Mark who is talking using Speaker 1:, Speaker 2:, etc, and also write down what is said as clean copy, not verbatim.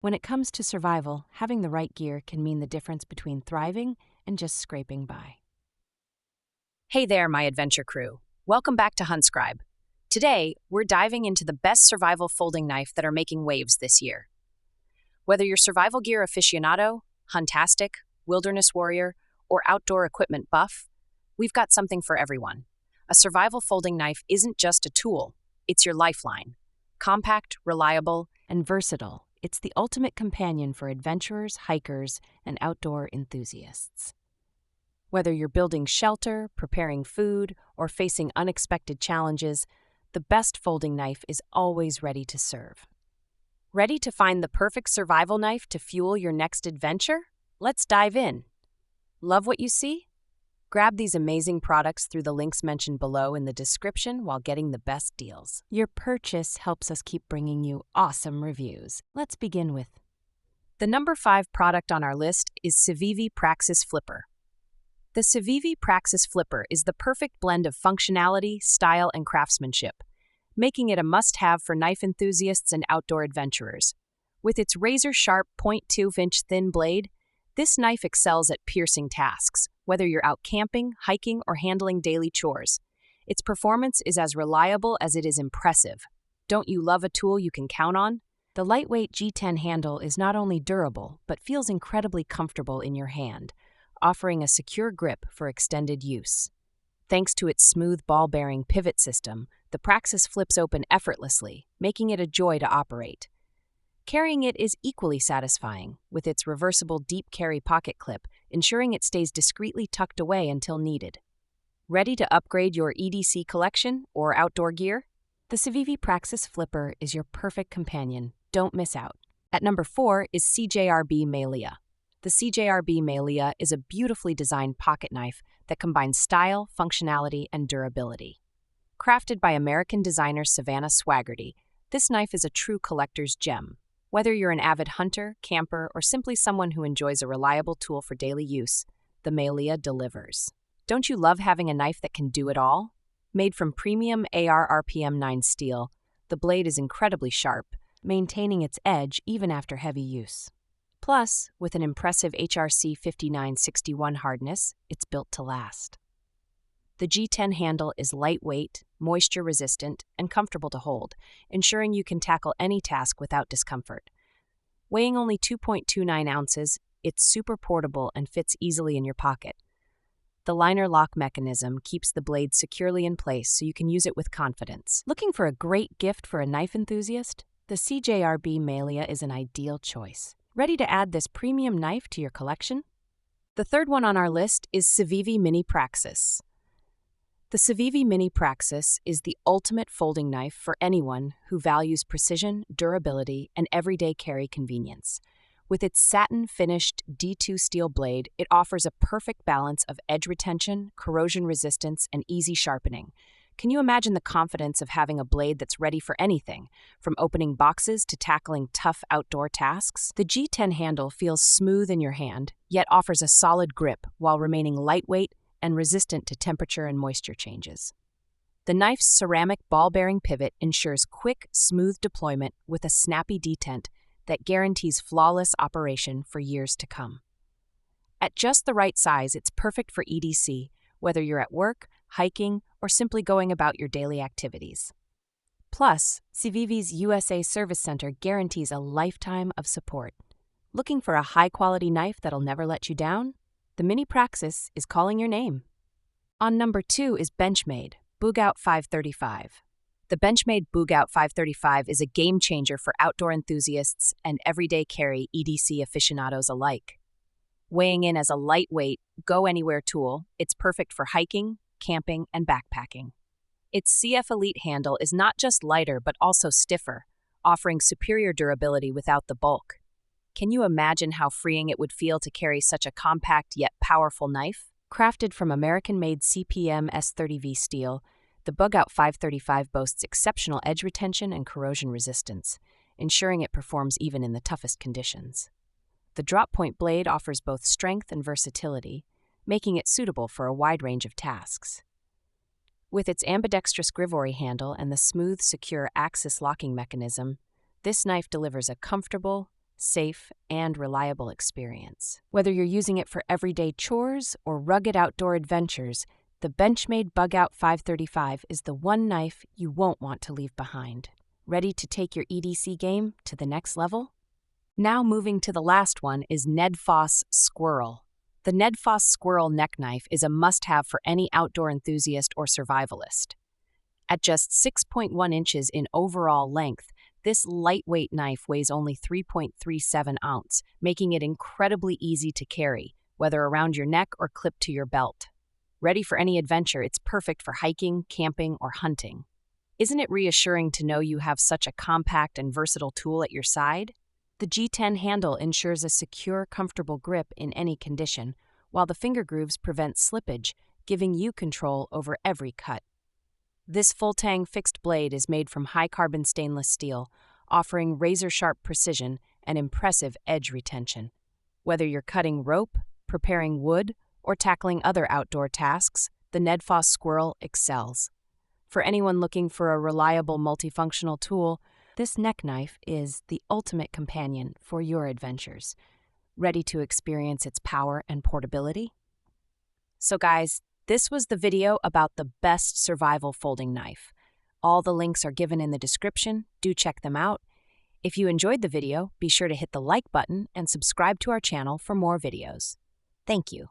Speaker 1: When it comes to survival, having the right gear can mean the difference between thriving and just scraping by.
Speaker 2: Hey there, my adventure crew. Welcome back to Huntscribe. Today, we're diving into the best survival folding knife that are making waves this year. Whether you're survival gear aficionado, huntastic, wilderness warrior, or outdoor equipment buff, we've got something for everyone. A survival folding knife isn't just a tool, it's your lifeline. Compact, reliable,
Speaker 1: And versatile, it's the ultimate companion for adventurers, hikers, and outdoor enthusiasts. Whether you're building shelter, preparing food, or facing unexpected challenges, the best folding knife is always ready to serve. Ready to find the perfect survival knife to fuel your next adventure? Let's dive in. Love what you see? Grab these amazing products through the links mentioned below in the description while getting the best deals. Your purchase helps us keep bringing you awesome reviews. Let's begin with
Speaker 2: the number 5 product on our list is CIVIVI Praxis Flipper. The CIVIVI Praxis Flipper is the perfect blend of functionality, style, and craftsmanship, making it a must-have for knife enthusiasts and outdoor adventurers. With its razor-sharp 0.2-inch thin blade, this knife excels at piercing tasks, whether you're out camping, hiking, or handling daily chores. Its performance is as reliable as it is impressive. Don't you love a tool you can count on? The lightweight G10 handle is not only durable, but feels incredibly comfortable in your hand, offering a secure grip for extended use. Thanks to its smooth ball-bearing pivot system, the Praxis flips open effortlessly, making it a joy to operate. Carrying it is equally satisfying, with its reversible deep carry pocket clip, ensuring it stays discreetly tucked away until needed. Ready to upgrade your EDC collection or outdoor gear? The CIVIVI Praxis Flipper is your perfect companion. Don't miss out. At number 4 is CJRB Maileah. The CJRB Maileah is a beautifully designed pocket knife that combines style, functionality, and durability. Crafted by American designer Savannah Swaggerty, this knife is a true collector's gem. Whether you're an avid hunter, camper, or simply someone who enjoys a reliable tool for daily use, the Maileah delivers. Don't you love having a knife that can do it all? Made from premium AR/RPM 9 steel, the blade is incredibly sharp, maintaining its edge even after heavy use. Plus, with an impressive HRC 5961 hardness, it's built to last. The G10 handle is lightweight, moisture-resistant, and comfortable to hold, ensuring you can tackle any task without discomfort. Weighing only 2.29 ounces, it's super portable and fits easily in your pocket. The liner lock mechanism keeps the blade securely in place so you can use it with confidence. Looking for a great gift for a knife enthusiast? The CJRB Maileah is an ideal choice. Ready to add this premium knife to your collection? The third one on our list is CIVIVI Mini Praxis. The CIVIVI Mini Praxis is the ultimate folding knife for anyone who values precision, durability, and everyday carry convenience. With its satin-finished D2 steel blade, it offers a perfect balance of edge retention, corrosion resistance, and easy sharpening. Can you imagine the confidence of having a blade that's ready for anything, from opening boxes to tackling tough outdoor tasks? The G10 handle feels smooth in your hand, yet offers a solid grip while remaining lightweight and resistant to temperature and moisture changes. The knife's ceramic ball-bearing pivot ensures quick, smooth deployment with a snappy detent that guarantees flawless operation for years to come. At just the right size, it's perfect for EDC, whether you're at work, hiking, or simply going about your daily activities. Plus, CIVIVI's USA Service Center guarantees a lifetime of support. Looking for a high-quality knife that'll never let you down? The Mini Praxis is calling your name. On number 2 is Benchmade Bugout 535. The Benchmade Bugout 535 is a game-changer for outdoor enthusiasts and everyday carry EDC aficionados alike. Weighing in as a lightweight, go-anywhere tool, it's perfect for hiking, camping, and backpacking. Its CF Elite handle is not just lighter but also stiffer, offering superior durability without the bulk. Can you imagine how freeing it would feel to carry such a compact yet powerful knife? Crafted from American-made CPM S30V steel, the Bugout 535 boasts exceptional edge retention and corrosion resistance, ensuring it performs even in the toughest conditions. The drop-point blade offers both strength and versatility, making it suitable for a wide range of tasks. With its ambidextrous Grivory handle and the smooth, secure axis locking mechanism, this knife delivers a comfortable,
Speaker 1: safe, and reliable experience. Whether you're using it for everyday chores or rugged outdoor adventures, the Benchmade Bugout 535 is the one knife you won't want to leave behind. Ready to take your EDC game to the next level? Now moving to the last one is NedFoss Squirrel. The NedFoss Squirrel neck knife is a must-have for any outdoor enthusiast or survivalist. At just 6.1 inches in overall length, this lightweight knife weighs only 3.37 ounces, making it incredibly easy to carry, whether around your neck or clipped to your belt. Ready for any adventure, it's perfect for hiking, camping, or hunting. Isn't it reassuring to know you have such a compact and versatile tool at your side? The G10 handle ensures a secure, comfortable grip in any condition, while the finger grooves prevent slippage, giving you control over every cut. This full-tang fixed blade is made from high-carbon stainless steel, offering razor-sharp precision and impressive edge retention. Whether you're cutting rope, preparing wood, or tackling other outdoor tasks, the NedFoss Squirrel excels. For anyone looking for a reliable multifunctional tool, this neck knife is the ultimate companion for your adventures. Ready to experience its power and portability? So guys, this was the video about the best survival folding knife. All the links are given in the description. Do check them out. If you enjoyed the video, be sure to hit the like button and subscribe to our channel for more videos. Thank you.